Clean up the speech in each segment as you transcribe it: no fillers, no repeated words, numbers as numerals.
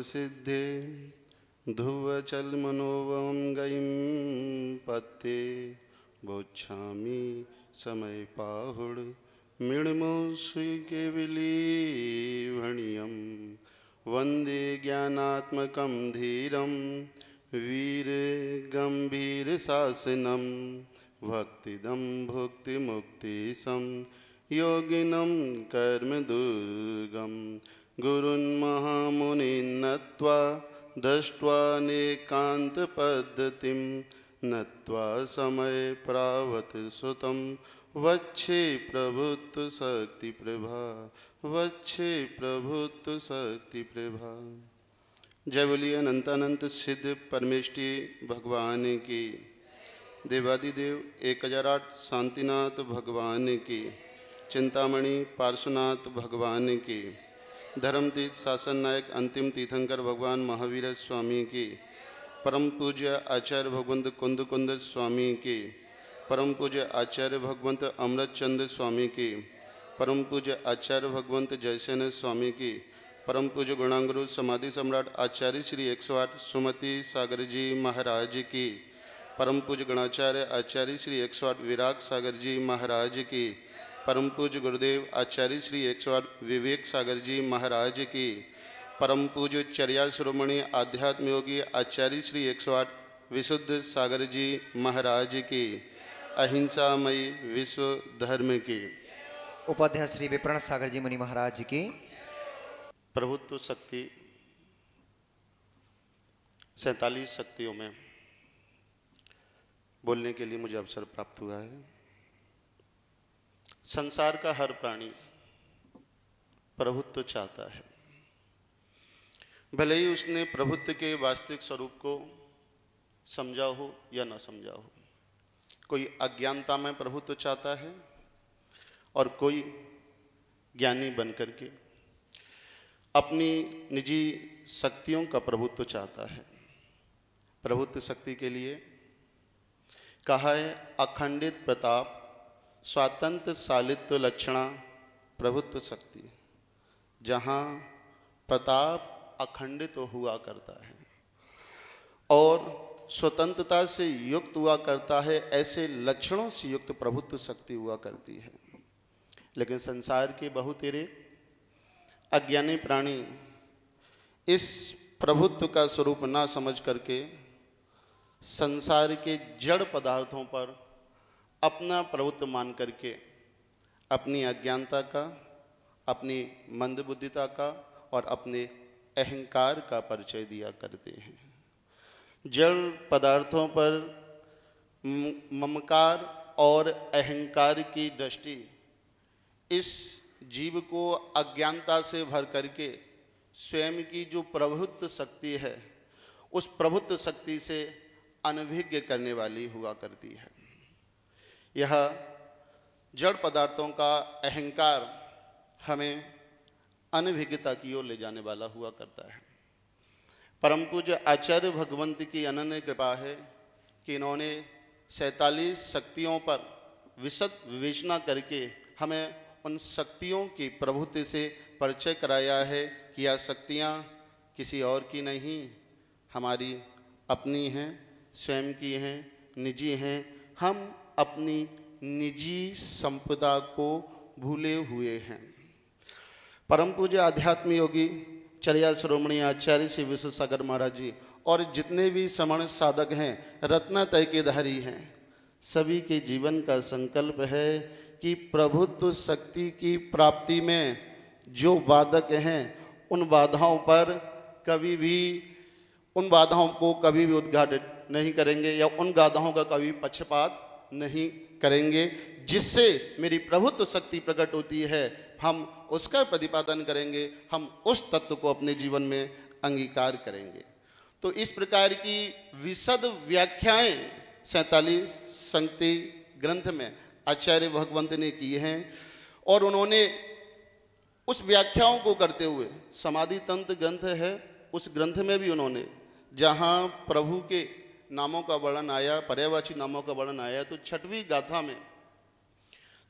सिद्धे ध्रुवचल मनोवम गईं पत्ते बोच्छामी समय पाहुड़ मृणमोश्री केवलीभणियम वंदे ज्ञानात्मकं धीरं वीर गंभीर शासनम भक्तिदं भुक्ति मुक्ति सम योगिनं कर्म दुर्गम गुरुन् महामुनिन् नत्वा दृष्ट्वा नेकांत पद्धतिं नत्वा समय प्रावत सुतम वच्छे प्रभुत्व शक्ति प्रभा वच्छे प्रभुत्व शक्ति प्रभा। जय बोलिए अनंतानंत सिद्ध परमेष्टि भगवान की, देवादिदेव 1008 शांतिनाथ भगवान की, चिंतामणि पार्श्वनाथ भगवान की, धर्मतीर्थ शासन नायक अंतिम तीर्थंकर भगवान महावीर स्वामी की, परम पूज्य आचार्य भगवंत कुंद कुंद स्वामी की, परम पूज्य आचार्य भगवंत अमृत चंद्र स्वामी की, परम पूज्य आचार्य भगवंत जयसेन स्वामी की, परम पूज्य गुणांगुरु समाधि सम्राट आचार्य श्री 108 सुमति सागर जी महाराज की, परम पूज्य गणाचार्य आचार्य श्री 108 विराग सागर जी महाराज की, परम पूज्य गुरुदेव आचार्य श्री 108 विवेक सागर जी महाराज की, परम पूज्य चर्या शिरोमणि आध्यात्म योगी आचार्य श्री 108 विशुद्ध सागर जी महाराज की, अहिंसामयी विश्व धर्म की, उपाध्याय श्री विप्रण सागर जी मुनि महाराज की। प्रभुत्व शक्ति 47 शक्तियों में बोलने के लिए मुझे अवसर प्राप्त हुआ है। संसार का हर प्राणी प्रभुत्व चाहता है, भले ही उसने प्रभुत्व के वास्तविक स्वरूप को समझा हो या न समझा हो। कोई अज्ञानता में प्रभुत्व चाहता है और कोई ज्ञानी बनकर के अपनी निजी शक्तियों का प्रभुत्व चाहता है। प्रभुत्व शक्ति के लिए कहा है अखंडित प्रताप स्वातंत्र सालित्व लक्षणा प्रभुत्व शक्ति, जहाँ प्रताप अखंडित हुआ करता है और स्वतंत्रता से युक्त हुआ करता है, ऐसे लक्षणों से युक्त प्रभुत्व शक्ति हुआ करती है। लेकिन संसार के बहुतेरे अज्ञानी प्राणी इस प्रभुत्व का स्वरूप ना समझ करके संसार के जड़ पदार्थों पर अपना प्रभुत्व मान करके अपनी अज्ञानता का, अपनी मंदबुद्धिता का और अपने अहंकार का परिचय दिया करते हैं। जड़ पदार्थों पर ममकार और अहंकार की दृष्टि इस जीव को अज्ञानता से भर करके स्वयं की जो प्रभुत्व शक्ति है उस प्रभुत्व शक्ति से अनभिज्ञ करने वाली हुआ करती है। यह जड़ पदार्थों का अहंकार हमें अनभिज्ञता की ओर ले जाने वाला हुआ करता है। परम पूज्य आचार्य भगवंत की अनन्य कृपा है कि इन्होंने 47 शक्तियों पर विशद विवेचना करके हमें उन शक्तियों की प्रभुत्व से परिचय कराया है कि यह शक्तियाँ किसी और की नहीं, हमारी अपनी हैं, स्वयं की हैं, निजी हैं। हम अपनी निजी संपदा को भूले हुए हैं। परम पूज्य आध्यात्म योगी चर्या शिरोमणि आचार्य श्री विश्व सागर महाराज जी और जितने भी समण साधक हैं, रत्नातय के धारी हैं, सभी के जीवन का संकल्प है कि प्रभुत्व शक्ति की प्राप्ति में जो बाधक हैं उन बाधाओं पर कभी भी उन बाधाओं को कभी भी उद्घाटित नहीं करेंगे या उन बाधाओं का कभी पक्षपात नहीं करेंगे। जिससे मेरी प्रभुत्व शक्ति प्रकट होती है हम उसका प्रतिपादन करेंगे, हम उस तत्व को अपने जीवन में अंगीकार करेंगे। तो इस प्रकार की विशद व्याख्याएं 47 शक्ति ग्रंथ में आचार्य भगवंत ने की हैं और उन्होंने उस व्याख्याओं को करते हुए समाधि तंत्र ग्रंथ है, उस ग्रंथ में भी उन्होंने जहाँ प्रभु के नामों का वर्णन आया, पर्यायवाची नामों का वर्णन आया, तो 6वीं गाथा में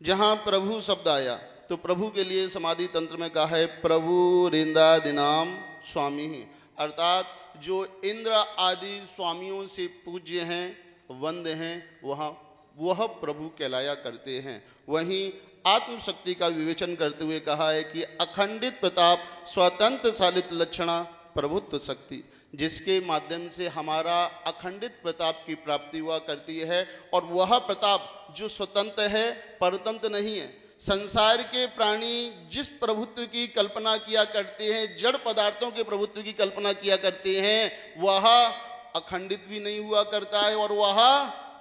जहाँ प्रभु शब्द आया तो प्रभु के लिए समाधि तंत्र में कहा है प्रभु रिंदा दिनाम स्वामी ही, अर्थात जो इंद्र आदि स्वामियों से पूज्य हैं, वंद्य हैं, वह प्रभु कहलाया करते हैं। वहीं आत्मशक्ति का विवेचन करते हुए कहा है कि अखंडित प्रताप, स्वतंत्र शालित लक्षणा, प्रभुत्व शक्ति, जिसके माध्यम से हमारा अखंडित प्रताप की प्राप्ति हुआ करती है। और वह प्रताप जो स्वतंत्र है, परतंत्र नहीं है। संसार के प्राणी जिस प्रभुत्व की कल्पना किया करते हैं, जड़ पदार्थों के प्रभुत्व की कल्पना किया करते हैं, वह अखंडित भी नहीं हुआ करता है और वह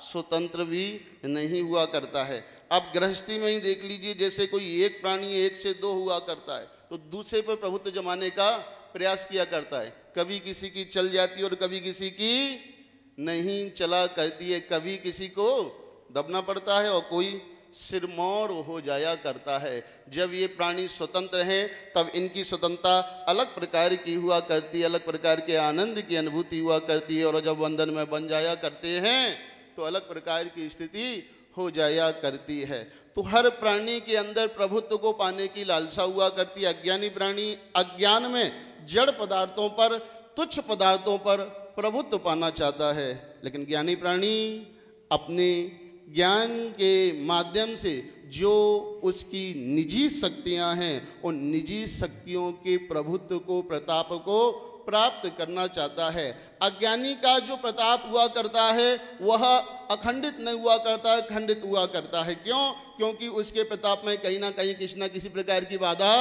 स्वतंत्र भी नहीं हुआ करता है। अब गृहस्थी में ही देख लीजिए, जैसे कोई एक प्राणी एक से दो हुआ करता है तो दूसरे पर प्रभुत्व जमाने का प्रयास किया करता है। कभी किसी की चल जाती है और कभी किसी की नहीं चला करती है, कभी किसी को दबना पड़ता है और कोई सिरमौर हो जाया करता है। जब ये प्राणी स्वतंत्र हैं तब इनकी स्वतंत्रता अलग प्रकार की हुआ करती है, अलग प्रकार के आनंद की अनुभूति हुआ करती है। और जब बंधन में बन जाया करते हैं तो अलग प्रकार की स्थिति हो जाया करती है। तो हर प्राणी के अंदर प्रभुत्व को पाने की लालसा हुआ करती है। अज्ञानी प्राणी अज्ञान में जड़ पदार्थों पर, तुच्छ पदार्थों पर प्रभुत्व पाना चाहता है, लेकिन ज्ञानी प्राणी अपने ज्ञान के माध्यम से जो उसकी निजी शक्तियां हैं, उन निजी शक्तियों के प्रभुत्व को, प्रताप को प्राप्त करना चाहता है। अज्ञानी का जो प्रताप हुआ करता है वह अखंडित नहीं हुआ करता है, खंडित हुआ करता है। क्यों? क्योंकि उसके प्रताप में कहीं ना कहीं किसी न किसी प्रकार की बाधा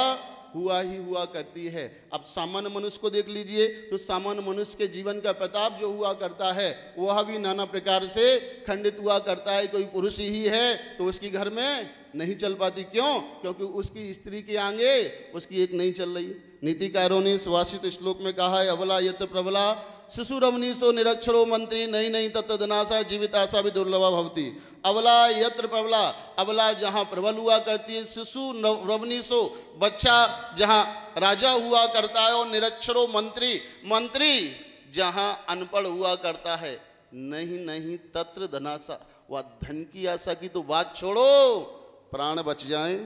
हुआ करती है। अब सामान्य मनुष्य को देख लीजिए तो सामान्य मनुष्य के जीवन का प्रताप जो हुआ करता है वह भी नाना प्रकार से खंडित हुआ करता है। कोई पुरुष ही है तो उसकी घर में नहीं चल पाती। क्यों? क्योंकि उसकी स्त्री की आगे उसकी एक नहीं चल रही। नीतिकारों ने सुभाषित श्लोक में कहा है, अबला यत्र प्रबला शिशुरवनीशो निरक्षरो मंत्री नहीं नहीं तत्तदनाशा जीविताशा भी दुर्लभा भवती। अबला यत्र प्रबला, अबला जहाँ प्रबल हुआ करती है, शिशु रवनीशो बच्चा जहाँ राजा हुआ करता है, और निरक्षरो मंत्री, मंत्री जहाँ अनपढ़ हुआ करता है। नहीं नहीं तत्र धनाशा, वह धन की आशा की तो बात छोड़ो, प्राण बच जाए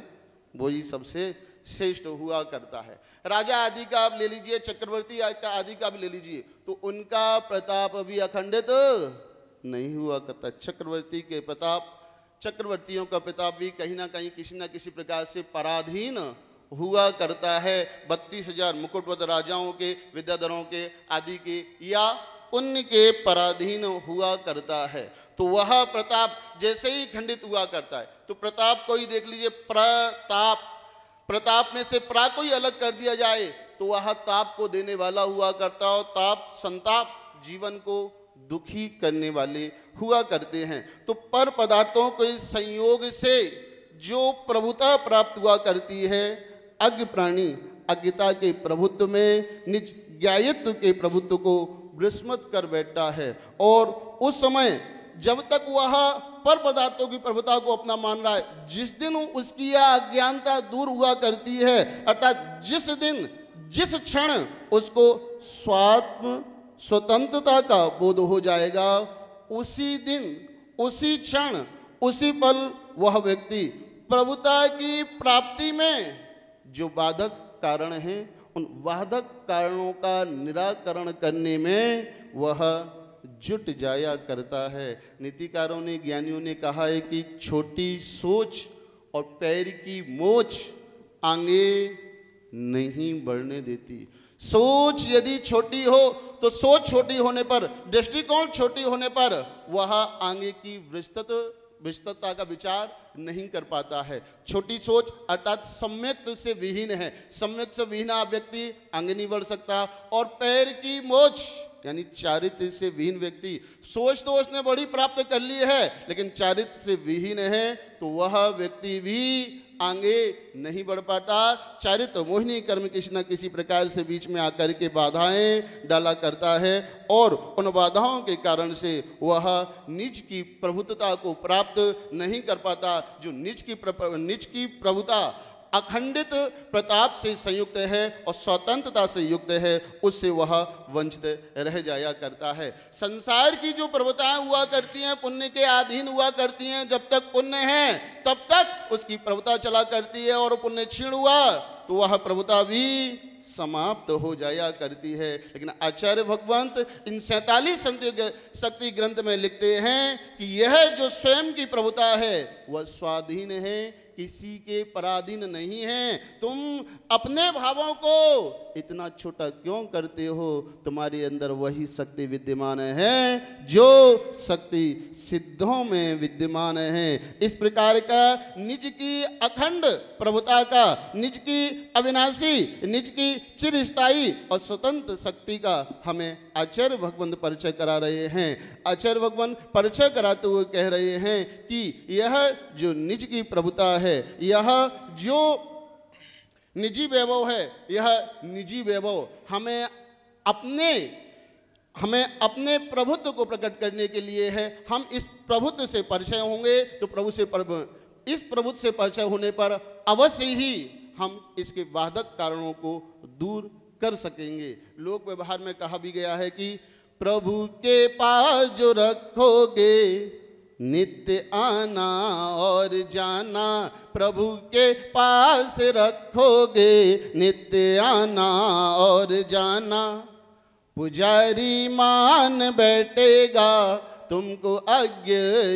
वही सबसे श्रेष्ठ हुआ करता है। राजा आदि का आप ले लीजिए, चक्रवर्ती आदि का भी ले लीजिए, तो उनका प्रताप भी अखंडित नहीं हुआ करता। चक्रवर्ती के प्रताप, चक्रवर्तियों का प्रताप भी कहीं ना कहीं किसी न किसी प्रकार से पराधीन हुआ करता है। 32,000 मुकुटवत राजाओं के, विद्याधरों के आदि के या पुण्य के पराधीन हुआ करता है। तो वह प्रताप जैसे ही खंडित हुआ करता है, तो प्रताप को ही देख लीजिए, प्रताप, प्रताप में से प्रा को ही अलग कर दिया जाए तो वह ताप को देने वाला हुआ करता है। और ताप, संताप जीवन को दुखी करने वाले हुआ करते हैं। तो पर पदार्थों के संयोग से जो प्रभुता प्राप्त हुआ करती है, अज्ञ प्राणी अज्ञता के प्रभुत्व में निज ज्ञायत्व के प्रभुत्व को विस्मृत कर बैठता है। और उस समय जब तक वह पर पदार्थों की प्रभुता को अपना मान रहा है, जिस दिन उसकी यह अज्ञानता दूर हुआ करती है, अर्थात जिस दिन, जिस क्षण उसको स्वात्म स्वतंत्रता का बोध हो जाएगा, उसी दिन, उसी क्षण, उसी पल वह व्यक्ति प्रभुता की प्राप्ति में जो बाधक कारण हैं, उन बाधक कारणों का निराकरण करने में वह जुट जाया करता है। नीतिकारों ने, ज्ञानियों ने कहा है कि छोटी सोच और पैर की मोच आगे नहीं बढ़ने देती। सोच यदि छोटी हो तो सोच छोटी होने पर, दृष्टिकोण छोटी होने पर वह आगे की विस्तृतता का विचार नहीं कर पाता है। छोटी सोच अर्थात सम्यक से विहीन है, सम्यक से विहीन व्यक्ति आगे नहीं बढ़ सकता। और पैर की मोच यानी चारित्र से विहीन व्यक्ति, सोच तो उसने बड़ी प्राप्त कर ली है लेकिन चारित्र से विहीन है तो वह व्यक्ति भी आगे नहीं बढ़ पाता। चारित्र मोहिनी कर्म किसी न किसी प्रकार से बीच में आकर के बाधाएं डाला करता है और उन बाधाओं के कारण से वह निज की प्रभुता को प्राप्त नहीं कर पाता। जो निज की प्रभुता अखंडित प्रताप से संयुक्त है और स्वतंत्रता से युक्त है, उससे वह वंचित रह जाया करता है। संसार की जो प्रभुताएं हुआ करती हैं पुण्य के अधीन हुआ करती हैं। जब तक पुण्य है तब तक उसकी प्रभुता चला करती है और पुण्य क्षीण हुआ तो वह प्रभुता भी समाप्त हो जाया करती है। लेकिन आचार्य भगवंत इन 47 शक्ति ग्रंथ में लिखते हैं कि यह जो स्वयं की प्रभुता है वह स्वाधीन है, किसी के पराधीन नहीं है। तुम अपने भावों को इतना छोटा क्यों करते हो? तुम्हारे अंदर वही शक्ति विद्यमान है जो शक्ति सिद्धों में विद्यमान है। इस प्रकार का निज की अखंड प्रभुता का, निज की अविनाशी, निज की चिरस्थायी और स्वतंत्र शक्ति का हमें आचार्य भगवंत परिचय करा रहे हैं। आचार्य भगवंत परिचय कराते हुए कह रहे हैं कि यह जो निज की प्रभुता है, यह जो निजी वैभव है, यह निजी वैभव हमें अपने प्रभुत्व को प्रकट करने के लिए है। हम इस प्रभुत्व से परिचय होंगे तो इस प्रभुत्व से परिचय होने पर अवश्य ही हम इसके बाधक कारणों को दूर कर सकेंगे। लोक व्यवहार में कहा भी गया है कि प्रभु के पास जो रखोगे नित्य आना और जाना, प्रभु के पास रखोगे नित्य आना और जाना। पुजारी मान बैठेगा तुमको अज्ञ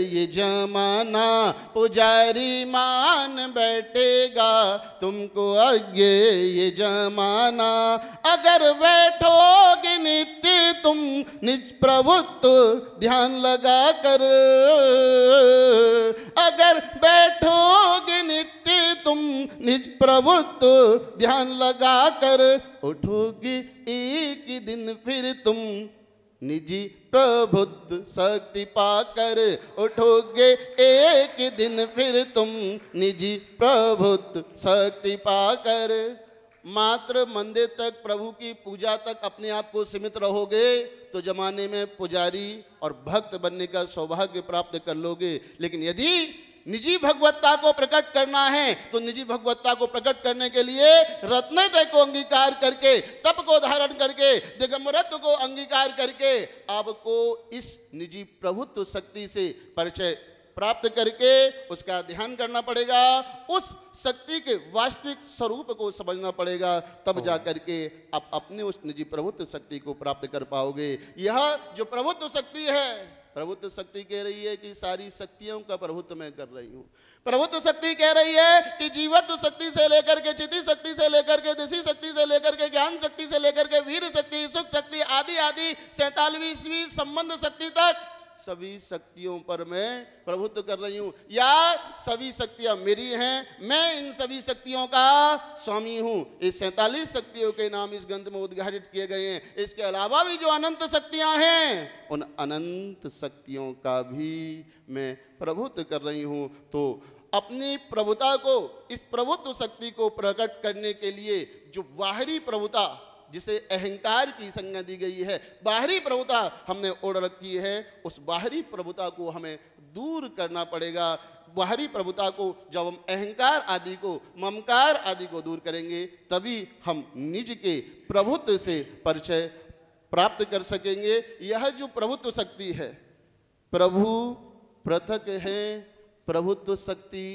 ये जमाना, पुजारी मान बैठेगा तुमको अज्ञ ये जमाना। अगर बैठोगे नित्य तुम निज प्रभुत्व ध्यान लगा कर, अगर बैठोगे नित्य तुम निज प्रभुत्व ध्यान लगा कर, उठोगे एक दिन फिर तुम निजी प्रभुत्व शक्ति पाकर, उठोगे एक दिन फिर तुम निजी प्रभुत्व शक्ति पाकर। मात्र मंदिर तक, प्रभु की पूजा तक अपने आप को सीमित रहोगे तो जमाने में पुजारी और भक्त बनने का सौभाग्य प्राप्त कर लोगे। लेकिन यदि निजी भगवत्ता को प्रकट करना है तो निजी भगवत्ता को प्रकट करने के लिए रत्नत्रय को अंगीकार करके, तप को धारण करके, दिगंबरत्व को अंगीकार करके आपको इस निजी प्रभुत्व शक्ति से परिचय प्राप्त करके उसका ध्यान करना पड़ेगा, उस शक्ति के वास्तविक स्वरूप को समझना पड़ेगा, तब जा करके आप अपने उस निजी प्रभुत्व शक्ति को प्राप्त कर पाओगे। यह जो प्रभुत्व शक्ति है, प्रभुत्व शक्ति कह रही है कि सारी शक्तियों का प्रभुत्व मैं कर रही हूँ। प्रभुत्व शक्ति कह रही है कि जीवत्व शक्ति से लेकर के, चिति शक्ति से लेकर के, दिशि शक्ति से लेकर के, ज्ञान शक्ति से लेकर के, वीर शक्ति, सुख शक्ति आदि आदि 47वीं संबंध शक्ति तक सभी शक्तियों पर मैं प्रभुत्व कर रही हूँ, या सभी शक्तियां मेरी हैं, मैं इन सभी शक्तियों का स्वामी हूँ। इस 47 शक्तियों के नाम इस ग्रंथ में उद्घाटित किए गए हैं। इसके अलावा भी जो अनंत शक्तियां हैं उन अनंत शक्तियों का भी मैं प्रभुत्व कर रही हूँ। तो अपनी प्रभुता को, इस प्रभुत्व शक्ति को प्रकट करने के लिए जो बाहरी प्रभुता, जिसे अहंकार की संज्ञा दी गई है, बाहरी प्रभुता हमने ओढ़ रखी है, उस बाहरी प्रभुता को हमें दूर करना पड़ेगा। बाहरी प्रभुता को जब हम अहंकार आदि को, ममकार आदि को दूर करेंगे तभी हम निज के प्रभुत्व से परिचय प्राप्त कर सकेंगे। यह जो प्रभुत्व शक्ति है, प्रभु पृथक है, प्रभुत्व शक्ति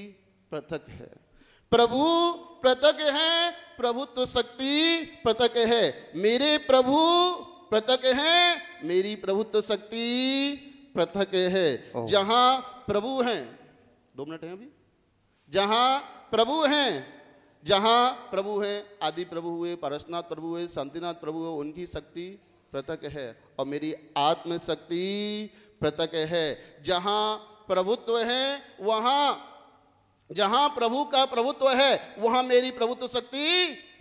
पृथक है। प्रभु पृथक है, प्रभुत्व शक्ति पृथक है। मेरे प्रभु पृथक है, मेरी प्रभुत्व शक्ति पृथक है। जहां प्रभु हैं, 2 मिनट हैं अभी, जहां प्रभु हैं, जहां प्रभु हैं, आदि प्रभु हुए, पारसनाथ प्रभु हुए, शांतिनाथ प्रभु हुए, उनकी शक्ति पृथक है और मेरी आत्म शक्ति पृथक है। जहां प्रभुत्व है, वहां, जहां प्रभु का प्रभुत्व है वहां मेरी प्रभुत्व शक्ति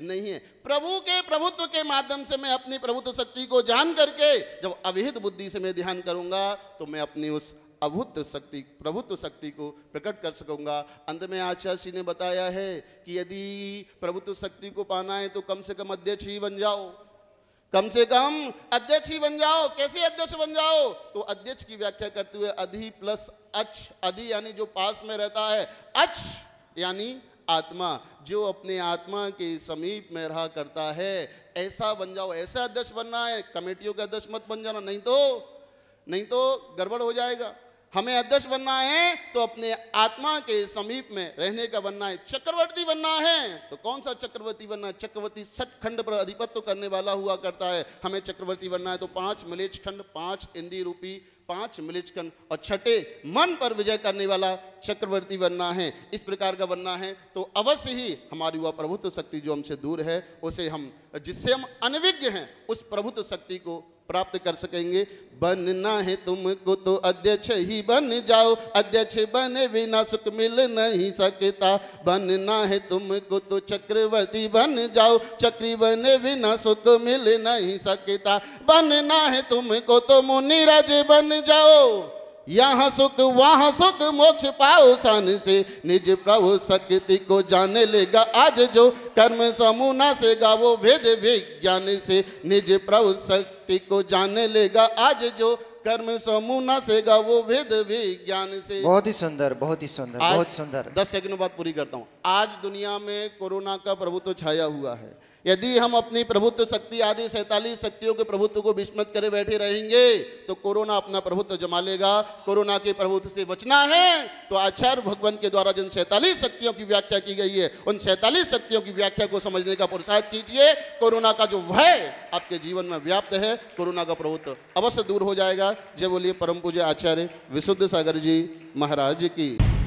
नहीं है। प्रभु के प्रभुत्व के माध्यम से मैं अपनी प्रभुत्व शक्ति को जान करके जब अविहित बुद्धि से मैं ध्यान करूंगा तो मैं अपनी उस अभूत शक्ति, प्रभुत्व शक्ति को प्रकट कर सकूंगा। अंत में आचार्य जी ने बताया है कि यदि प्रभुत्व शक्ति को पाना है तो कम से कम अध्यक्ष ही बन जाओ, कम से कम अध्यक्ष ही बन जाओ। कैसे अध्यक्ष बन जाओ? तो अध्यक्ष की व्याख्या करते हुए अधि प्लस अच, अधि यानी जो पास में रहता है, अच यानी आत्मा, जो अपने आत्मा के समीप में रहा करता है, ऐसा बन जाओ। ऐसा अध्यक्ष बनना है, कमेटियों का अध्यक्ष मत बन जाना, नहीं तो गड़बड़ हो जाएगा। हमें अध्यक्ष बनना है तो अपने आत्मा के समीप में रहने का बनना है। चक्रवर्ती बनना है तो कौन सा चक्रवर्ती बनना है? चक्रवर्ती सतखंड पर अधिपत्य करने वाला हुआ करता है। हमें चक्रवर्ती बनना है तो 5 मिलेच्छ खंड, 5 इंद्रिय रूपी 5 मिलेच्छ खंड और छठे मन पर विजय करने वाला चक्रवर्ती बनना है। इस प्रकार का बनना है तो अवश्य ही हमारी वह प्रभुत्व शक्ति जो हमसे दूर है, उसे हम, जिससे हम अनभिज्ञ हैं, उस प्रभुत्व शक्ति को प्राप्त कर सकेंगे। बनना है तुमको तो अध्यक्ष ही बन जाओ, अध्यक्ष बने बिना सुख मिल नहीं सकता। बनना है तुमको तो चक्रवर्ती बन जाओ, चक्री बने बिना सुख मिल नहीं सकता। बनना है तुमको तो मुनिराज बन जाओ, यहाँ सुख वहाँ सुख मोक्ष पाओ सन से। निज प्रभु शक्ति को जाने लेगा आज जो, कर्म समूह ना सेगा वो वेद विज्ञान से। निज प्रभु शक्ति को जाने लेगा आज जो, कर्म समूह ना सेगा वो वेद विज्ञान से। बहुत ही सुंदर, बहुत ही सुंदर, बहुत सुंदर। 10 सेकंड में बात पूरी करता हूँ। आज दुनिया में कोरोना का प्रभुत्व छाया हुआ है। यदि हम अपनी प्रभुत्व शक्ति आदि 47 शक्तियों के प्रभुत्व को विस्मृत करे बैठे रहेंगे तो कोरोना अपना प्रभुत्व जमा लेगा। कोरोना के प्रभुत्व से बचना है तो आचार्य भगवान के द्वारा जिन 47 शक्तियों की व्याख्या की गई है, उन 47 शक्तियों की व्याख्या को समझने का पुरुषार्थ कीजिए। कोरोना का जो भय आपके जीवन में व्याप्त है, कोरोना का प्रभुत्व अवश्य दूर हो जाएगा। जय बोलिए परम पूज्य आचार्य विशुद्ध सागर जी महाराज की।